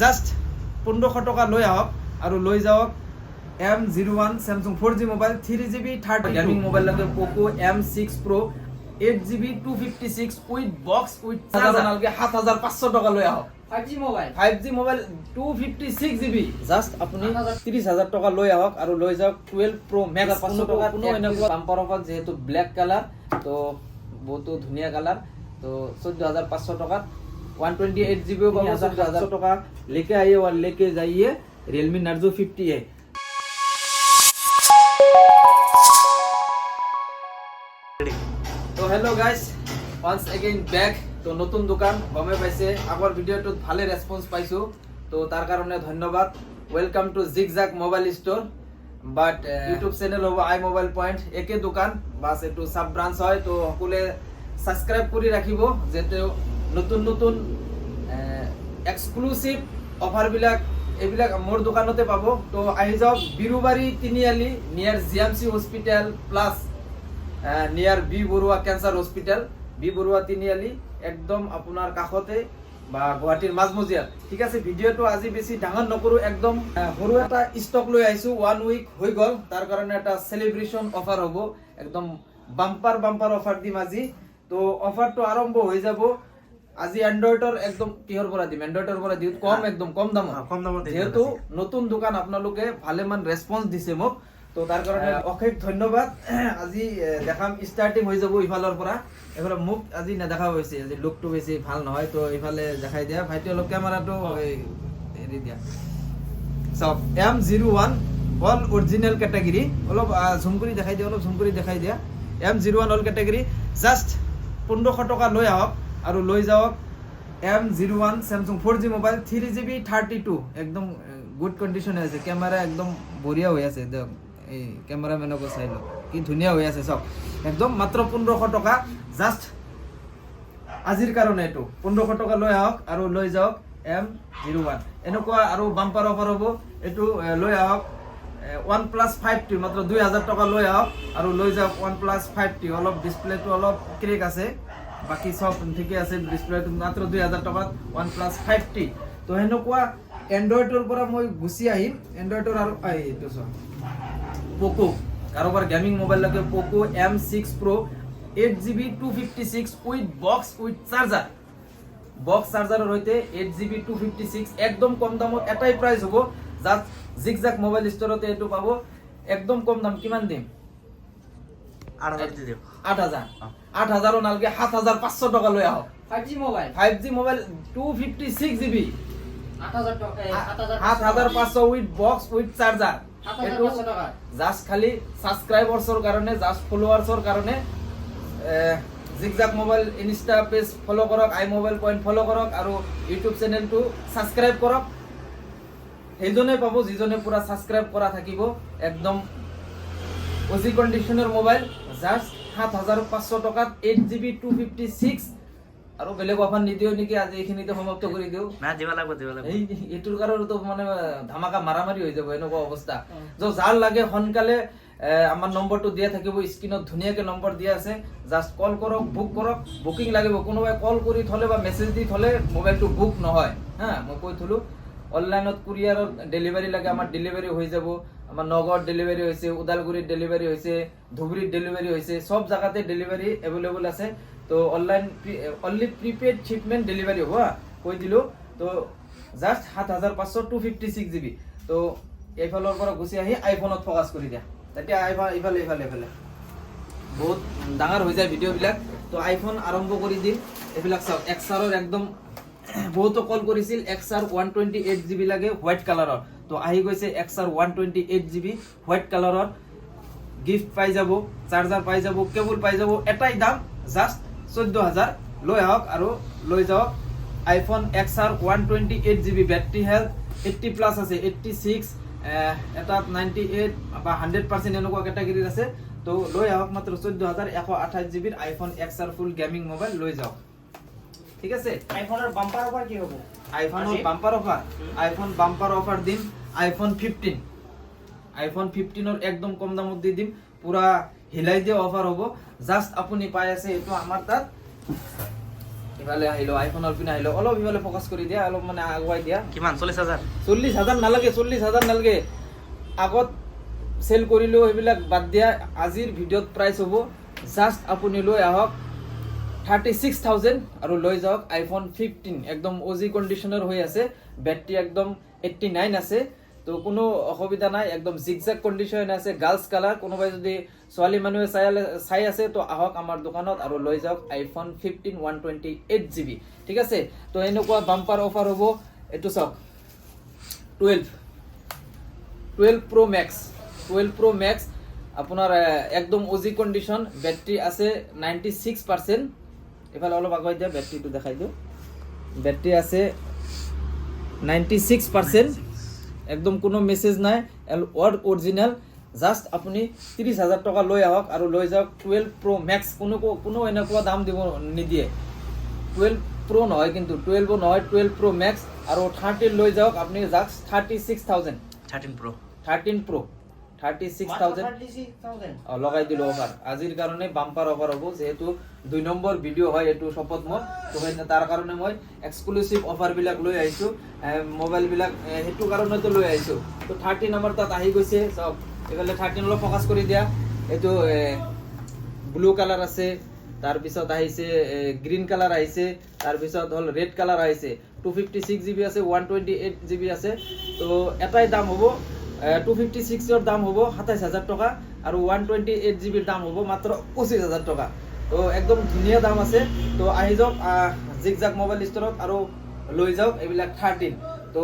just 1500 টকা লৈ আহক আৰু লৈ যাওক M01 Samsung 4G mobile 3GB 30 gaming mobile লাগে Poco M6 Pro 8GB 256 with box with charger নালকে 7500 টাকা লৈ আহক 5G মোবাইল 256GB জাস্ট আপুনি 30000 টাকা লৈ আহক আৰু লৈ যাওক 12 Pro Max 500 টাকা কোনো এনেকুৱা বাম্পাৰ অফাৰ যেহেতু ব্ল্যাক কালার তো বহুত ধুনিয়া কালার तो 14500 টাকা 128GB পাবো 14000 টাকা लेके आइए और लेके जाइए Realme Narzo 50 তো hello' guys once again back তো নতুন দোকান গমে পাইছে আগৰ ভিডিঅ'টোত ভালে ৰেসপন্স পাইছো তো তাৰ কাৰণে ধন্যবাদ welcome to zigzag mobile store but YouTube channel হ'ব আই মোবাইল পয়েন্ট একে দোকান বাস এটো সাব ব্রাঞ্চ হয় তো সকলে সাবস্ক্রাইব কৰি ৰাখিব যেতে নতুন নতুন এক্সক্লুসিভ অফাৰ বিলাক এইবিলাক মোৰ দোকানতে পাব তো আহি যাওক Birubari Tiniali near GMC hospital plus near B Borooah cancer hospital B Borooah Tiniali একদম আপোনাৰ কাষতে বা গুৱাহাটীৰ মাজমজিয়াত ঠিক আছে ভিডিঅ'টো আজি বেছি ডাঙৰ নকৰো একদম সৰু এটা ষ্টক লৈ আহিছো 1 উইক হৈ গল তাৰ কাৰণে এটা সেলিব্ৰেশন অফাৰ হ'ব একদম বাম্পাৰ অফাৰ দিম আজি তো অফাৰটো আৰম্ভ হৈ যাব আজি এন্ড্ৰইডৰ একদম কিহৰ পৰা দিম এন্ড্ৰইডৰ পৰা দিও কম একদম কম দামত যেহেতু নতুন দোকান আপোনালোকে ভালেমান রেসপন্স দিছে মোক তো তার কারণে অশেষ ধন্যবাদ আজি দেখাম স্টার্টিং হৈ যাব ইফালৰ পৰা এফালে মুখ আজি নেদেখা হৈছে আজি লুকটো বেছি ভাল নহয় তো ইফালে দেখাই দিয়া ভাইটি অলপ ক্যামেৰাটো এৰি দিয়া সব M01 অল অৰিজিনাল ক্যাটাগৰি অলপ জুম কৰি দেখাই দিয়া অলপ জুম কৰি দেখাই দিয়া M01 অল ক্যাটাগৰি জাস্ট 1500 টকা লৈ আহক আৰু লৈ যাওক M01 Samsung 4G mobile 3GB 32 একদম গুড কন্ডিশনে আছে ক্যামেরা একদম বঢ়িয়া হৈ আছে দেখ এই ক্যামেরাম্যানকো চাইলো কি ধুনিয়া হৈ আছে সব একদম মাত্ৰ 1500 টকা জাস্ট আজিৰ কাৰণে এটো 1500 টকা লৈ আহক আৰু লৈ যাওক M01 এনেকুৱা আৰু বাম্পাৰ অফাৰ হ'ব এটো লৈ আহক OnePlus 5T মাত্ৰ 2000 টকা লৈ আহক আৰু লৈ যাওক OnePlus 5T অলপ ডিসপ্লেটো অলপ ক্ৰেক আছে বাকি সব ঠিকে আছে ডিসপ্লেটো মাত্ৰ 2000 টকাত OnePlus 5T তো হেনকুৱা এন্ড্ৰইডৰ পৰা মই গুছি আহিম এন্ড্ৰইডৰ আৰু এইটো সব Poco কারোবার গেমিং মোবাইল লাগে Poco M6 Pro 8GB 256 with box with charger box চার্জারের হইতে 8GB 256 একদম কম দামত এটাই প্রাইস হবো জাস্ট জিগজাগ মোবাইল স্টোরতে এটো পাবো একদম কম দাম কিমান দিম 8000 দি দিও 8000 নালকে 7500 টাকা লৈ আহক 5G mobile 256GB 8500 with box with charger just খালি সাবস্ক্রাইবারসর কারণে জাস্ট ফলোয়ার্সর কারণে জিগজাগ মোবাইল ইনস্টা পেজ ফলো করক আই মোবাইল পয়েন্ট ফলো করক আর ইউটিউব চ্যানেলটো সাবস্ক্রাইব করক সেইজনে পাবো যিজনে পুরা সাবস্ক্রাইব করা থাকিব একদম ওজি কন্ডিশনের মোবাইল জাস্ট 7500 টাকাত 8GB 256 আৰু বেলেগ অফাৰ নিদিও নেকি আজি এইখিনিতে সমাপ্ত কৰি দিও না দিবা লাগব এই এটুৰ কাৰণে তো মানে ধামাকা মাৰামাৰি হৈ যাব এনেকুৱা অৱস্থা যে যাৰ লাগে হনকালে আমার নম্বরটো দিয়া থাকিব স্ক্রিনত ধুনিয়াকে নম্বর দিয়া আছে জাস্ট কল করক বুক করক বুকিং লাগিব কোনোবাই কল কৰি থলে বা মেসেজ দি থলে মোবাইলটো বুক নহয় হ্যাঁ মই কৈ থলো অনলাইনত কুরিয়ারত ডেলিভারি লাগে আমার ডেলিভারি হৈ যাব আমার নগর ডেলিভারি হইছে উদালগুড়ির ডেলিভারি হইছে ধুবুরীর ডেলিভারি হইছে সব জায়গাতে ডেলিভারি अवेलेबल আছে তো online only prepaid shipment delivery হবো কই দিলো তো জাস্ট 7500 256GB তো এইফালৰ পৰা গুছি আহি আইফোনত ফোকাস কৰি দিয়া তেতিয়া আইফোন ইফালে বহুত ডাঙৰ হৈ যায় ভিডিও বিলাক তো আইফোন আৰম্ভ কৰি দিম এইবিলাক সব XR একদম বহুত কল কৰিছিল XR 128GB লাগে হোয়াইট কালাৰৰ তো আহি গৈছে XR 128GB হোয়াইট কালাৰৰ গিফট পাই যাব চার্জার পাই যাব কেবল পাই যাব এটাই দাম জাস্ট 14000 লৈ আহক আৰু লৈ যাওক iPhone XR 128GB battery health 80 plus আছে 86 এটা 98 বা 100% এনেকুৱা ক্যাটাগৰিৰ আছে তো লৈ আহক মাত্ৰ 14128GB iPhone XR full gaming mobile লৈ যাওক ঠিক আছে আইফোনের বাম্পার অফার কি হবে আইফোনের বাম্পার অফার দিম আইফোন 15 আইফোন 15 একদম কম দামত দি দিম পুরা হিলাই দিয়ে অফার হবো জাস্ট আপনি পাই আছে এটো আমার তাত ইফালে আহিলো আইফোনৰ পিনে আহিলো অলপ ইফালে ফ'কাছ কৰি দিয়া অলপ মানে আগুৱাই দিয়া কিমান 40,000 40,000 নালাগে 40,000 নালাগে আগত চেল কৰিলো সেইবিলাক বাদ দিয়া আজিৰ ভিডিঅ'ত প্ৰাইচ হ'ব জাষ্ট আপুনি লৈ আহক 36,000 আৰু লৈ যাওক আইফোন 15 একদম ওজি কণ্ডিশ্যনৰ হৈ আছে বেটাৰী একদম 89 আছে তো কোনো অসুবিধা নাই একদম জিগজাগ কণ্ডিশ্যন আছে গাৰ্লছ কালাৰ কোনোবাই যদি ছোৱালী মানুহে চাই আছে তো আহক আমাৰ দোকানত আৰু লৈ যাওক আইফোন 15 128GB ঠিক আছে তো এনেকুৱা বাম্পাৰ অফাৰ হ'ব এটো চাওক 12 Pro Max আপোনাৰ একদম ওজি কণ্ডিশ্যন বেটাৰী আছে 96% এফালে অলপ আগুৱাই দিয়া বেটাৰীটো দেখাই দিওঁ বেটাৰী আছে 96% একদম কোনো মেছেজ নাই অৰিজিনাল জাষ্ট আপুনি 30,000 টকা লৈ আহক আৰু লৈ যাওক 12 Pro Max কোনো এনেকুৱা দাম দিব নিদিয়ে 12 Pro নহয় কিন্তু 12 নহয় 12 Pro Max আৰু 30 লৈ যাওক আপুনি জাষ্ট 36,000 13 Pro 36,000 লগাই দিলো অফার আজিৰ কাৰণে বাম্পাৰ অফাৰ হ'ব যেহেতু 2 নম্বৰ ভিডিঅ' হয় এটো শপত মই তো তাৰ কাৰণে মই এক্সক্লুসিভ অফাৰ বিলাক লৈ আহিছো মোবাইল বিলাক হেতু কাৰণে তো লৈ আহিছো তো 30 নম্বৰ তাত আহি গৈছে সব এফালে 13 লৈ ফোকাস কৰি দিয়া এটো ব্লু কালাৰ আছে তাৰ পিছত আহিছে গ্ৰীন কালাৰ আহিছে তাৰ পিছত হল ৰেড কালাৰ আহিছে 256GB আছে 128GB আছে তো এটাই দাম হ'ব 256 এর দাম হবো 27,000 টাকা আর 128GB এর দাম হবো মাত্র 25,000 টাকা তো একদম ধুনিয়া দাম আছে তো আহি যাওক জিগজাগ মোবাইল স্টোরত আর লৈ যাওক এইবিলাক 13 তো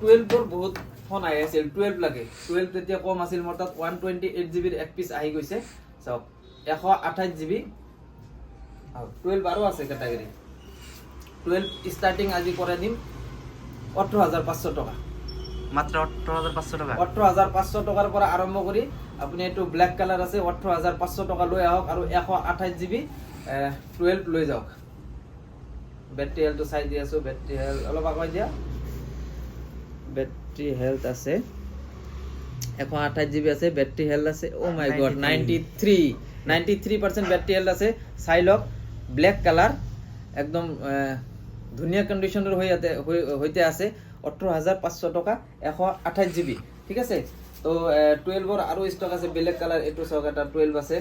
12 এর বহুত ফোন আহি আছিল 12 লাগে 12 তেতিয়া কম আছিল মোৰ তাত 128GB এর এক পিস আহি গৈছে চাওক 128GB আর 12 আরো আছে ক্যাটাগরি 12 স্টার্টিং আজি করে দিম 18,500 টাকা মাত্র 18,500 টাকা 18,500 টাকার পৰা আৰম্ভ কৰি আপুনি এটো ব্ল্যাক কালাৰ আছে 18,500 টাকা লৈ আহক আৰু 128GB 12 লৈ যাওক ব্যাটাৰি হেলথ চাই দি আছো ব্যাটাৰি হেলথ অলপ আগুৱাই দিয়া ব্যাটারি হেলথ আছে 128GB আছে ব্যাটারি হেলথ আছে ও মাই গড 93% ব্যাটারি হেলথ আছে চাই লওক ব্ল্যাক কালার একদম ধুনিয়া কন্ডিশনের হইতে আছে 18,500 টাকা 128GB ঠিক আছে তো 12 এর আরো স্টক আছে ব্ল্যাক কালার এটো সক এটা 12 আছে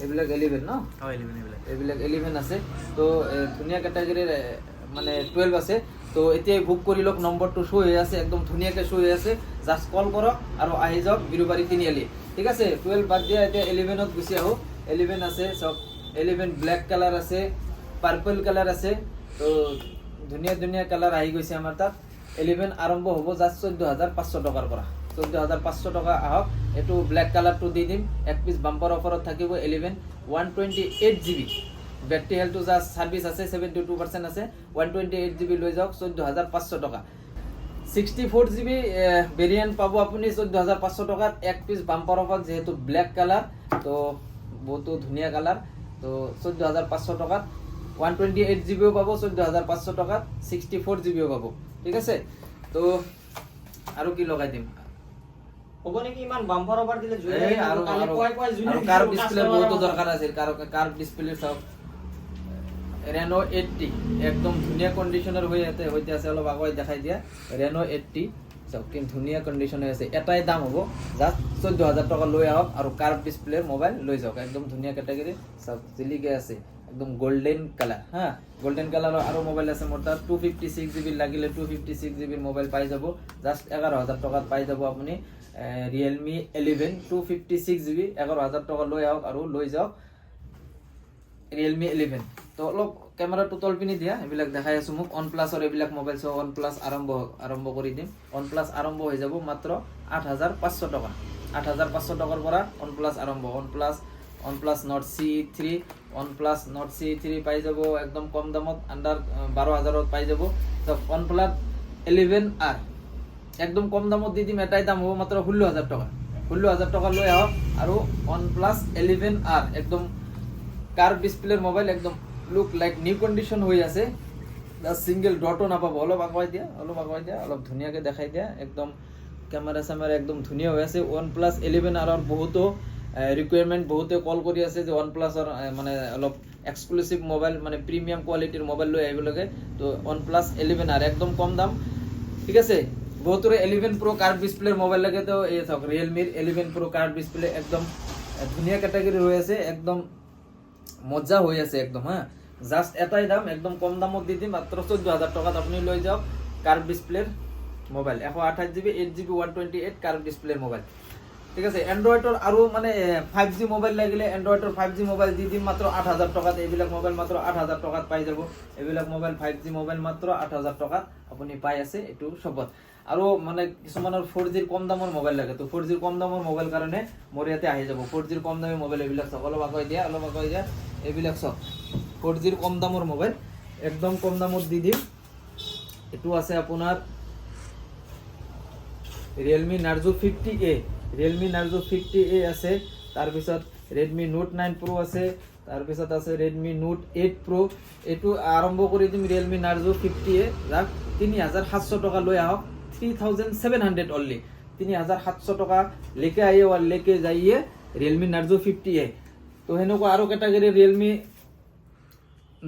এবিলাক 11 না ও 11 এবিলাক 11 আছে তো ধুনিয়া ক্যাটাগরির মানে 12 আছে তো এতিয়া বুক কৰি লওক নম্বৰটো শো হৈ আছে একদম ধুনিয়াকে শো হৈ আছে জাস্ট কল কৰক আৰু আহি যাওক বিৰুবাৰী তিনিআলি ঠিক আছে 12 বাদ দিয়া এতিয়া 11 ত গুছি আহো 11 আছে সব 11 ব্ল্যাক কালার আছে পার্পল কালার আছে তো ধুনিয়া কালার আহি গৈছে আমাৰ তাত 11 আৰম্ভ হ'ব জাস্ট 14,500 টাকাৰ পৰা 14,500 টাকা আহক এটো ব্ল্যাক কালাৰটো দি দিম এক পিস বাম্পাৰ অফাৰত থাকিব 11 128GB battery health just service আছে 72% আছে 128GB লৈ যাওক 14,500 টাকা 64GB ভেরিয়েন্ট পাবো আপুনি 14,500 টাকাত এক পিস বাম্পার অফার যেহেতু ব্ল্যাক কালার তো বহুত ধুনিয়া কালার তো 14,500 টাকাত 128GB পাবো 14,500 টাকাত 64GB পাবো ঠিক আছে তো আৰু কি লগাই দিম হ'ব নেকি ইমান বাম্পাৰ অফাৰ দিলে জুই আৰু কাৰ্ভ ডিসপ্লে বহুত দৰকাৰ আছিল কাৰ্ভ ডিসপ্লে সব Reno 80 একদম ধুনিয়া কন্ডিশনৰ হইতে আছে অলপ আগুৱাই দেখাই দিয়া Reno 80 সব কি ধুনিয়া কন্ডিশনে আছে এটাই দাম হ'ব জাস্ট 14,000 টাকা লৈ আহক আৰু কাৰ্ভ ডিসপ্লে মোবাইল লৈ যাওক একদম ধুনিয়া ক্যাটাগৰি সব জিলিকে আছে একদম গোল্ডেন কালাৰ হ্যাঁ গোল্ডেন কালাৰ আৰু মোবাইল আছে মোৰ তাত 256GB লাগিলে 256GB মোবাইল পাই যাব জাস্ট 11,000 টাকাত পাই যাব আপুনি Realme 11 256GB 11,000 টাকা লৈ আহক আৰু লৈ যাওক Realme 11 তো অলপ ক্যামেৰাটো তল পিনি দিয়া এবিলাক দেখাই আছো মোক OnePlus ৰ এবিলাক মোবাইল সো OnePlus আৰম্ভ কৰি দিম OnePlus আৰম্ভ হৈ যাব মাত্ৰ 8,500 টাকা 8,500 টাকাৰ পৰা OnePlus আৰম্ভ OnePlus Nord CE3 OnePlus Nord CE3 পাই যাব একদম কম দামত আন্ডার 12,000 ত পাই যাব তো OnePlus 11R একদম কম দামত দি দিম এটাই দাম হ'ব মাত্ৰ 16,000 টাকা 16,000 টাকা লৈ আহক আৰু OnePlus 11R একদম কার্ভ ডিসপ্লের মোবাইল একদম লুক লাইক নিউ কন্ডিশন হৈ আছে দা সিঙ্গেল ডটও নাপাব অলপ আগুৱাই দিয়া অলপ ধুনিয়াকে দেখাই দিয়া একদম ক্যামেরা একদম ধুনিয়া হৈ আছে OnePlus 11R বহুতো রিকোয়ারমেন্ট বহুতে কল কৰি আছে যে OnePlus মানে অলপ এক্সক্লুসিভ মোবাইল মানে প্ৰিমিয়াম কোৱালিটিৰ মোবাইল লৈ আহিব লাগে তো OnePlus 11R একদম কম দাম ঠিক আছে বহুতৰে 11 Pro কাৰ্ভ ডিসপ্লেৰ মোবাইল লাগে তো এই চাওক Realme 11 Pro কার্ভ ডিসপ্লে একদম ধুনীয়া ক্যাটাগরি হৈ আছে একদম মজা হৈ আছে একদম হ্যাঁ জাস্ট এটাই দাম একদম কম দামত দি দিম মাত্ৰ 14000 টাকাত আপুনি লৈ যাওক কাৰ্ভ ডিসপ্লেৰ মোবাইল 128GB 8GB 128 কাৰ্ভ ডিসপ্লেৰ মোবাইল ঠিক আছে এন্ড্ৰয়েডৰ আৰু মানে 5G মোবাইল লাগিলে এন্ড্ৰয়েডৰ 5G মোবাইল দি দিম মাত্ৰ 8000 টাকাত এইবিলাক মোবাইল মাত্ৰ 8000 টাকাত পাই যাব এইবিলাক মোবাইল 5G মোবাইল মাত্ৰ 8000 টাকাত আপুনি পাই আছে এটো সবত আৰু মানে কিছুমানৰ 4G ৰ কম দামৰ মোবাইল লাগে তো 4G ৰ কম দামৰ মোবাইল কাৰণে মোৰ ইয়াতে আহি যাব 4G ৰ কম দামৰ মোবাইল এইবিলাক সব অলপ আকৈ দিয়া এইবিলাক সব 4G ৰ কম দামৰ মোবাইল একদম কম দামত দি দিম এটো আছে আপোনাৰ Realme Narzo 50A Realme Narzo 50A আছে তাৰ পিছত Redmi Note 9 Pro আছে তাৰ পিছত আছে Redmi Note 8 Pro এটো আৰম্ভ কৰি দিম Realme Narzo 50A যাক 3700 টাকা লৈ আহক 3700 only 3700 টাকা লেকে আইয়ে और लेके जाइए Realme Narzo 50A তো হেনকো আৰু category Realme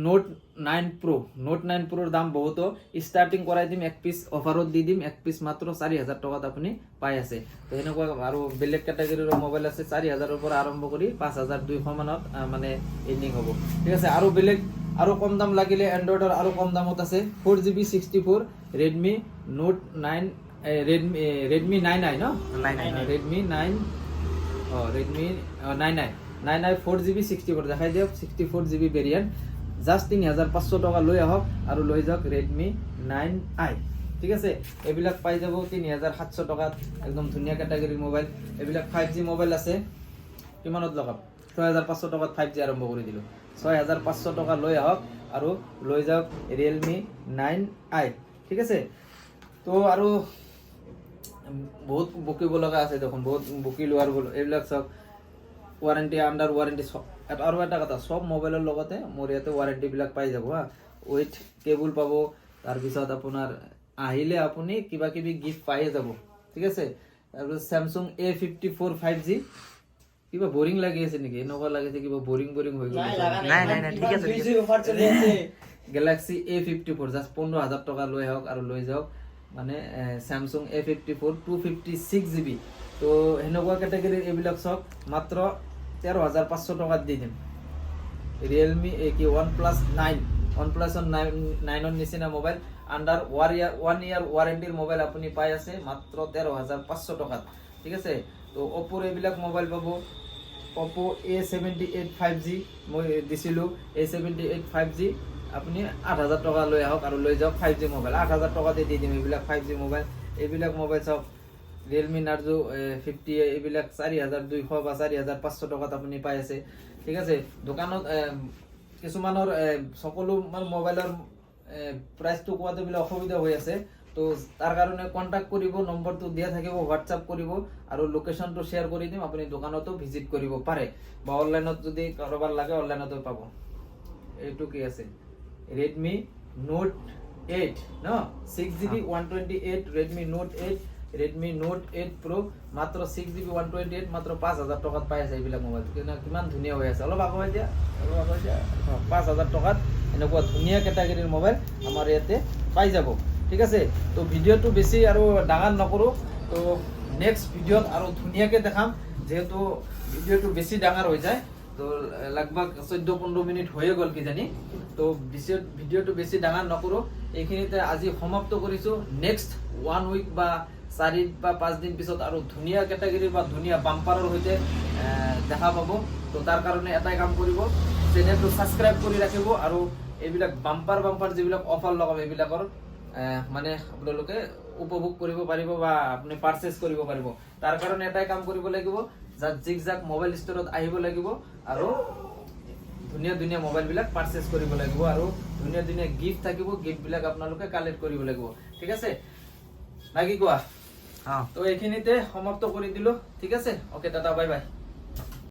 Note 9 Pro Note 9 Pro ৰ দাম বহুত স্টাৰ্টিং কৰাই দিম এক পিস অফাৰত দি দিম এক পিস মাত্ৰ 4000 টাকাত আপুনি পাই আছে তো হেনকো আৰু বেলেগ ক্যাটাগৰিৰ মোবাইল আছে 4000 ৰ পৰা আৰম্ভ কৰি 5200 মানত মানে এন্ডিং হ'ব ঠিক আছে আৰু বেলেগ আৰু কম দাম লাগিলে এন্ড্ৰয়েডৰ আৰু কম দামত আছে 4GB 64 Redmi Note 9 Redmi 99 no 99 Redmi 9 Redmi 99 4GB 64 দেখাই দিও 64GB ভেরিয়েন্ট জাস্ট 3500 টাকা লৈ আহক আৰু লৈ যাওক Redmi 9i ঠিক আছে এবিলাক পাই যাব 3700 টাকাত একদম ধুনীয়া ক্যাটাগৰিৰ মোবাইল এবিলাক 5G মোবাইল আছে কিমানত লগাব 6500 টাকাত 5G আৰম্ভ কৰি দিলো 6500 টাকা লৈ আহক আৰু লৈ যাওক Realme 9i ঠিক আছে তো আৰু বহুত বুকিব লগা আছে দেখোন বহুত বুকি লোৱাৰ এইবিলাক সব ওয়াৰেন্টি আন্ডাৰ ওয়াৰেন্টি আৰু এটা কথা সব মোবাইলৰ লগতে মোৰ ইয়াতে ওয়াৰেন্টি বিলাক পাই যাব হা ওয়েট কেবল পাবো তাৰ পিছত আপোনাৰ আহিলে আপুনি কিবা কিবি গিফট পাই যাব ঠিক আছে আৰু Samsung A54 5G কিবা বোৰিং লাগি আছে নেকি এনেকুৱা লাগিছে কিবা বোৰিং হৈ গ'ল নাই ঠিক আছে অফাৰ চলি আছে Galaxy A54 জাস্ট 15000 টাকা লৈ আহক আৰু লৈ যাওক মানে Samsung A54 256GB তো হেনকুৱা ক্যাটাগৰিৰ এইবিলাক সব মাত্ৰ 13500 টাকাত দি দিম Realme কি OnePlus 9 OnePlus 9 ৰ নিচিনা মোবাইল আন্ডাৰ 1 ইয়াৰ ওয়াৰেন্টিৰ মোবাইল আপুনি পাই আছে মাত্ৰ 13500 টাকাত ঠিক আছে তো Oppo এইবিলাক মোবাইল পাবো Oppo A78 5G মই দিছিলো A78 5G আপুনি 8000 টাকা লৈ আহক আৰু লৈ যাওক 5G মোবাইল 8000 টাকাতে দি দিম এইবিলাক 5G মোবাইল এইবিলাক মোবাইল সব Realme Narzo 50A এইবিলাক 4200 বা 4500 টাকাত আপুনি পাই আছে ঠিক আছে দোকানত কিছুমানৰ সকলো মোবাইলৰ প্ৰাইসটো কোৱাতে বিলে অসুবিধা হৈ আছে তো তাৰ কাৰণে কন্টাক্ট কৰিব নম্বৰটো দিয়া থাকিব WhatsApp কৰিব আৰু লোকেশনটো শেয়াৰ কৰি দিম আপুনি দোকানতো ভিজিট কৰিব পাৰে বা অনলাইনত যদি কাৰোবাৰ লাগে অনলাইনতো পাব এইটো কি আছে Redmi Note 8 no 6GB 128 Redmi Note 8 Redmi Note 8 Pro মাত্ৰ 6GB 128 মাত্ৰ 5000 টাকাত পাই আছে এইবিলাক মোবাইল কিমান ধুনীয়া হৈ আছে অলপ আগুৱাই দিয়া 5000 টাকাত এনেকুৱা ধুনীয়া ক্যাটাগৰিৰ মোবাইল আমাৰ ইয়াতে পাই যাব ঠিক আছে তো ভিডিওটো বেছি আৰু ডাঙৰ নকৰো তো নেক্সট ভিডিওত আৰু ধুনীয়াকে দেখাম যেহেতু ভিডিওটো বেছি ডাঙৰ হৈ যায় তো লগভগ 14-15 মিনিট হয়ে গল কি জানি তো ভিডিওটো বেছি ডাঙৰ নকৰো এইখিনিতে আজি সমাপ্ত কৰিছো নেক্সট 1 উইক বা 4 বা 5 দিন পিছত আৰু ধুনীয়া ক্যাটাগৰি বা ধুনীয়া বাম্পাৰৰ হৈতে দেখা পাবো তো তাৰ কাৰণে এটাই কাম কৰিব চেনেলটো সাবস্ক্ৰাইব কৰি ৰাখিব আৰু এইবিলাক বাম্পাৰ যিবিলাক অফাৰ লগাব এইবিলাকৰ মানে আপোনালোকে উপভোগ কৰিব পাৰিব বা আপুনি পাৰচেজ কৰিব পাৰিব তাৰ কাৰণে এটাই কাম কৰিব লাগিব জিগজাগ মোবাইল ষ্টৰত আহিব লাগিব আৰু ধুনীয়া মোবাইল বিলাক পাৰচেজ কৰিব লাগিব আৰু ধুনীয়া গিফট থাকিব গিফট বিলাক আপোনালোকে কালেক্ট কৰিব লাগিব ঠিক আছে নাকি কোৱা তো এইখিনিতে সমাপ্ত কৰি দিলো ঠিক আছে ওকে টাটা বাই বাই